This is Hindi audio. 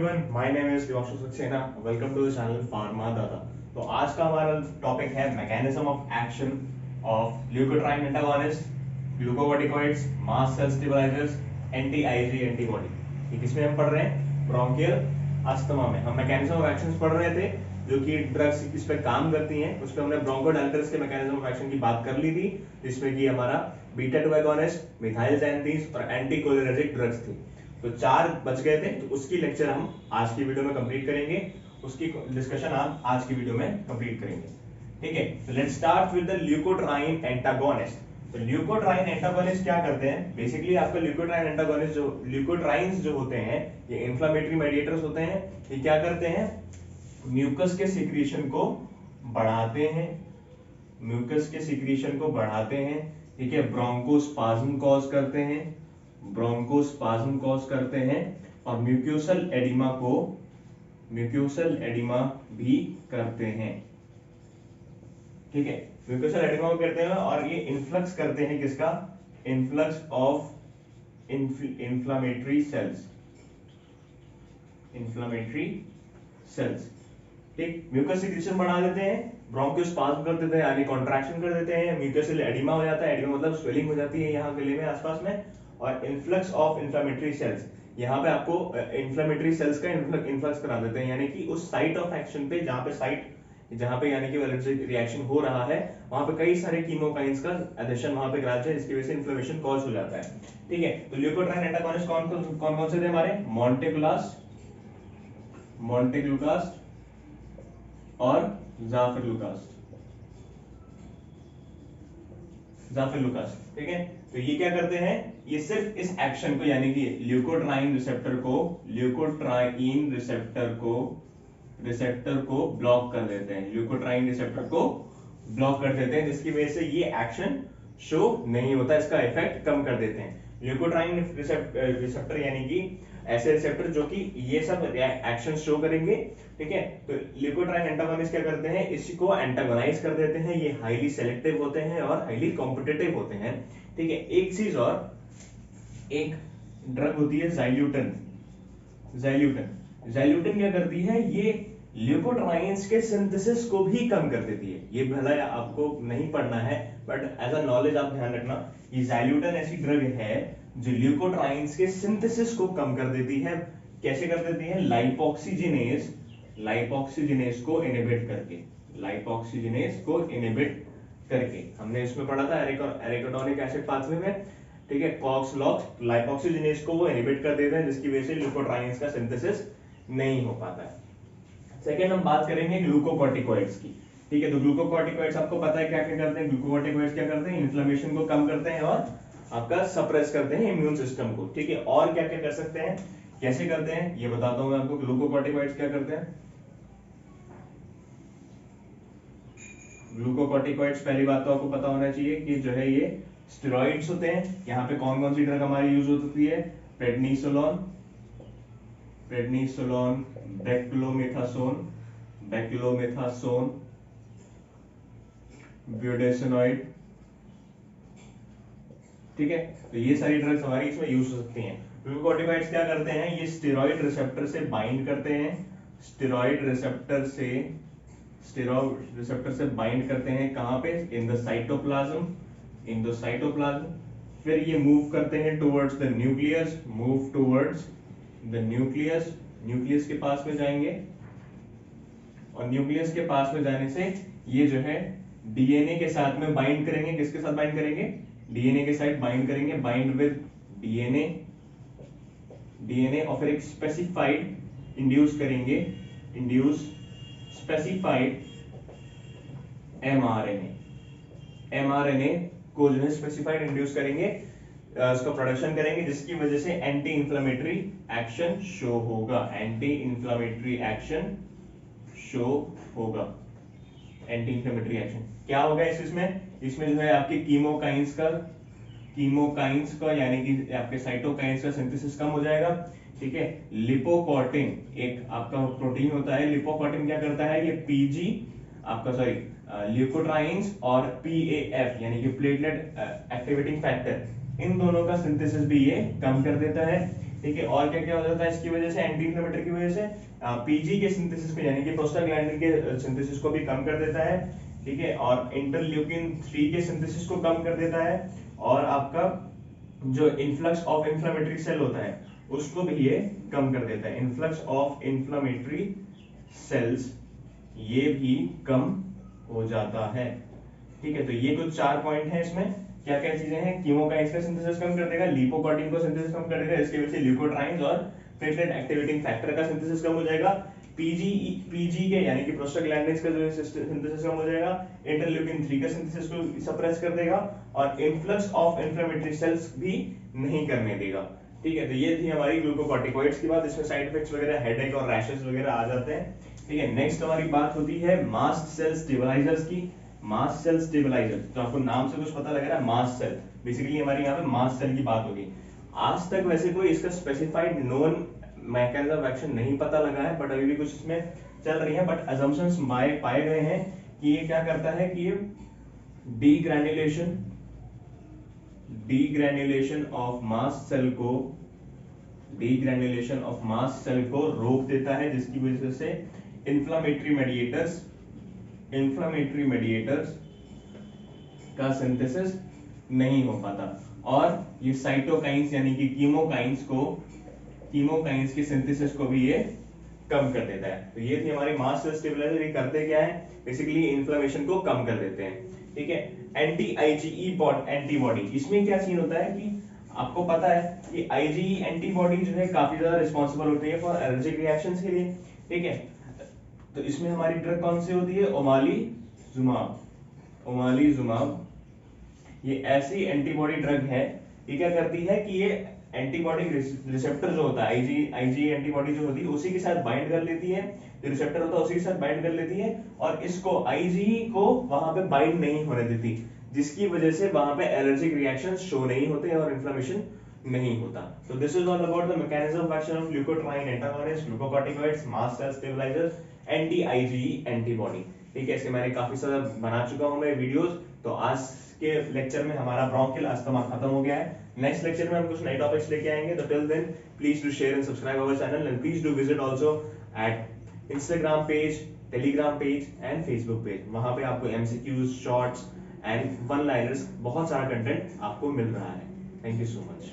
everyone, my name is Devanshu Saxena. Welcome to the channel Pharma Data. तो आज का हमारा टॉपिक है mechanism of action of leukotriene antagonist, glucocorticoids, mast cell stabilisers, anti IG antibody. ये किसमें हम पढ़ रहे हैं? ब्रोंकियल अस्थमा में। हम मैकेनिज्म ऑफ एक्शंस पढ़ रहे थे जो कि ड्रग्स किस पे काम करती हैं। उस पे हमने ब्रोंकोडायलेटर्स के मैकेनिज्म ऑफ एक्शन की बात कर ली थी, जिसमें कि हमारा बीटा 2 एगोनिस्ट, मिथाइल जैंथीन और एंटीकोलिनर्जिक ड्रग्स थी। तो 4 बच गए थे, तो उसकी लेक्चर हम आज की वीडियो में कंप्लीट करेंगे, उसकी डिस्कशन हम आज की वीडियो में कंप्लीट करेंगे। ठीक है, तो let's start with the leukotriene antagonist. तो ल्यूकोट्राइन एंटागोनिस्ट क्या करते हैं? बेसिकली आपका ल्यूकोट्राइन एंटागोनिस्ट जो ल्यूकोट्राइन्स जो होते हैं, ये इन्फ्लेमेटरी मेडिएटर्स होते हैं। ये क्या करते हैं? म्यूकस के सिक्रीशन को बढ़ाते हैं, म्यूकस के सिक्रीशन को बढ़ाते हैं। ठीक है, ब्रोंकोस्पाज्म कॉज करते हैं, ब्रोंकोस्पाज्म कॉज करते हैं और म्यूकोसल एडिमा भी करते हैं। ठीक है, म्यूकोसल एडिमा करते हैं और ये इन्फ्लक्स करते हैं किसका? Influx of inflammatory cells. ठीक, म्यूकस सिक्रीशन बढ़ा देते हैं, ब्रोंकोस्पाज्म कर देते हैं यानी कॉन्ट्रैक्शन कर देते हैं, म्यूकोसल एडिमा हो जाता है। एडिमा मतलब स्वेलिंग हो जाती है यहाँ गले में आसपास में, और इन्फ्लक्स ऑफ इन्फ्लेमेटरी सेल्स, यहाँ पे आपको इन्फ्लेमेटरी सेल्स का इन्फ्लक्स करा देते हैं, यानी कि उस साइट ऑफ एक्शन पे जहाँ पे यानी कि एलर्जिक रिएक्शन हो रहा है, वहां पे कई सारे कीमोकाइंस का एडिशन वहां पे कराते हैं, जिसकी वजह से इन्फ्लेमेशन कॉज हो जाता है। ठीक है, तो ल्यूकोट्राइन एंटागोनिस्ट कौन से थे हमारे? मोंटेग्लूकास्ट और जाफिलुकास्ट। ठीक है, तो ये क्या करते हैं? ये सिर्फ इस एक्शन को यानी कि ल्यूकोट्राइन रिसेप्टर को ब्लॉक कर देते हैं, ल्यूकोट्राइन रिसेप्टर को ब्लॉक कर देते हैं, जिसकी वजह से ये एक्शन शो नहीं होता, इसका इफेक्ट कम कर देते हैं। ल्यूकोट्राइन रिसेप्टर यानी कि ऐसे रिसेप्टर जो कि ये सब एक्शन शो करेंगे। ठीक है, तो ल्यूकोट्राइन एंटागोनिस्ट क्या करते हैं? इसको एंटागोनाइज कर देते हैं। ये हाईली सेलेक्टिव होते हैं और हाईली कॉम्पिटिटिव होते हैं। ठीक है, एक चीज और, एक ड्रग होती है ज़ाइल्यूटन क्या करती है? ये ल्यूकोट्राइन्स के सिंथेसिस को भी कम कर देती है। ये भला आपको नहीं पढ़ना है, बट एज अ नॉलेज आप ध्यान रखना, ये ज़ाइल्यूटन ऐसी ड्रग है जो ल्यूकोट्राइन्स के सिंथेसिस को कम कर देती है। कैसे कर देती है? लाइपोक्सिजीनेज को इनहिबिट करके। हमने इसमें पढ़ा था एरिकोडोनिक एसिड पाथवे में। ठीक है, कॉक्स लॉक्स लाइपोक्सिजीनेज को वो इनहिबिट कर देते हैं, जिसकी वजह से ल्यूकोट्राइन्स का सिंथेसिस नहीं हो पाता है। सेकंड हम बात करेंगे ग्लूकोकॉर्टिकॉइड्स की। ठीक है, तो ग्लूकोकॉर्टिकॉइड्स आपको पता है क्या क्या करते हैं? ग्लूकोकॉर्टिकॉइड्स क्या करते हैं? इन्फ्लेमेशन को कम करते हैं और आपका सप्रेस करते हैं इम्यून सिस्टम को। ठीक है, और क्या क्या कर सकते हैं, कैसे करते हैं, ये बताता हूं मैं आपको। ग्लूकोकॉर्टिकॉइड्स क्या करते हैं? ग्लूकोकॉर्टिकॉइड्स पहली बात तो आपको पता होना चाहिए कि जो है ये स्टेरॉइड्स होते हैं। यहाँ पे कौन कौन सी ड्रग हमारी यूज होती है? Prednisolone, beclomethasone, ब्यूडेसिनॉइड। ठीक है, तो ये सारी ड्रग्स हमारी इसमें यूज हो सकती हैं। ग्लूकोकॉर्टिकॉइड्स क्या करते हैं? ये स्टेरॉइड रिसेप्टर से बाइंड करते हैं, स्टेरॉइड रिसेप्टर से बाइंड करते हैं। कहां पे? In the cytoplasm. फिर ये मूव करते हैं टुवर्ड्स द न्यूक्लियस, न्यूक्लियस के पास में जाएंगे, और न्यूक्लियस के पास में जाने से ये जो है डीएनए के साथ में बाइंड करेंगे। किसके साथ बाइंड करेंगे? डीएनए के साथ बाइंड करेंगे, बाइंड विद डीएनए और फिर एक स्पेसिफाइड स्पेसिफाइड एमआरएनए को जो है स्पेसिफाइड इंड्यूस करेंगे, उसका प्रोडक्शन करेंगे, जिसकी वजह से एंटी इंफ्लेमेटरी एक्शन शो होगा। एंटी इंफ्लेमेटरी एक्शन क्या होगा इसमें जो है आपके कीमोकाइंस का यानी कि आपके साइटोकाइंस का सिंथेसिस कम हो जाएगा। ठीक है, लिपोकॉर्टिन एक आपका प्रोटीन होता है। लिपोकॉर्टिन क्या करता है? ये पीजी आपका ल्यूकोट्राइन्स और पीएएफ यानी कि प्लेटलेट एक्टिवेटिंग फैक्टर, इन दोनों का सिंथेसिस भी ये कम कर देता है। ठीक है, और क्या क्या हो जाता है इसकी वजह से, एंटी इन्फ्लेमेटरी की वजह से पीजी के सिंथेसिस को यानी कि प्रोस्टाग्लैंडिन के सिंथेसिस को भी कम कर देता है, ठीक है, और इंटरल्यूकिन 3 के सिंथेसिस को कम कर देता है, और आपका जो इन्फ्लक्स ऑफ इन्फ्लेमेटरी सेल होता है उसको भी ये कम कर देता है, इन्फ्लक्स ऑफ इन्फ्लेमेटरी सेल्स ये भी कम हो जाता है। ठीक है, तो ये कुछ 4 पॉइंट हैं इसमें। क्या क्या चीजें हैं, कीमोकाइंस का सिंथेसिस कम कर देगा, लिपोप्रोटीन को सिंथेसिस कम कर देगा, इसकी वजह से ल्यूकोट्राइन्स और प्लेटलेट एक्टिवेटिंग फैक्टर का सिंथेसिस कम हो जाएगा, पीजी के यानी कि प्रोस्टाग्लैंडिन्स का जो सिंथेसिस कम हो जाएगा, इंटरल्यूकिन 3 का सिंथेसिस को सप्रेस कर देगा, और इन्फ्लक्स ऑफ इन्फ्लेमेटरी सेल्स भी नहीं करने देगा। ठीक है, तो ये थी हमारी ग्लूकोकॉर्टिकोइड्स की बात। इसमें साइड इफेक्ट्स वगैरह, हेडेक और रैशेस वगैरह आ जाते हैं। ठीक है, नेक्स्ट हमारी बात होती है मास्ट सेल स्टेबलाइजर्स की। मास्ट सेल स्टेबलाइजर, तो आपको नाम से कुछ पता लग रहा है, मास्ट सेल, बेसिकली हमारी यहाँ पे मास्ट सेल की बात होगी। आज तक वैसे कोई इसका specified known mechanism of action नहीं पता लगा है, बट अभी भी कुछ इसमें चल रही है, बट अजम्पशंस पाए गए हैं कि ये क्या करता है कि ये डीग्रैन्युलेशन ऑफ मास्ट सेल को रोक देता है, जिसकी वजह से इन्फ्लेमेटरी मेडिएटर्स का सिंथेसिस नहीं हो पाता, और ये साइटोकाइंस यानी कि कीमोकाइंस के सिंथेसिस को भी ये कम कर देता है। तो ये थी हमारी मास्ट सेल स्टेबलाइजर। ये करते क्या है, बेसिकली इन्फ्लेमेशन को कम कर देते हैं। ठीक है, एंटी आईजीई एंटीबॉडी, इसमें क्या सीन होता है कि आपको पता है कि आईजीई एंटीबॉडी जो है काफी ज्यादा रिस्पॉन्सिबल होती है फॉर एलर्जिक रिएक्शंस के लिए। ठीक है, तो इसमें हमारी ड्रग कौन सी होती है, ओमालीजुमाब। ये ऐसी एंटीबॉडी ड्रग है, ये क्या करती है कि ये एंटीबॉडी रिसेप्टर जो होता है, आईजी एंटीबॉडी जो होती है उसी के साथ बाइंड कर लेती है, जो रिसेप्टर होता है उसी के साथ बाइंड कर लेती है, और इसको आईजी को वहां पे बाइंड नहीं होने देती, जिसकी वजह से वहां पे एलर्जिक रिएक्शंस शो नहीं होते और इन्फ्लेमेशन नहीं होता। तो this is all about the mechanism of action of leukotriene antagonist, glucocorticoids, mast cell stabilisers, anti IgE antibody. ठीक है, इसके मैंने काफी सारा बना चुका हूं मैं वीडियोस। तो आज के लेक्चर में हमारा ब्रोंकियल अस्थमा खत्म हो गया है। नेक्स्ट लेक्चर में हम कुछ नए टॉपिक्स लेके आएंगे। तो till then please do share and subscribe our channel, and please do visit also at Instagram page, Telegram page and Facebook page. वहां पे आपको MCQs, shorts and one liners, बहुत सारा कंटेंट आपको मिल रहा है। Thank you so much.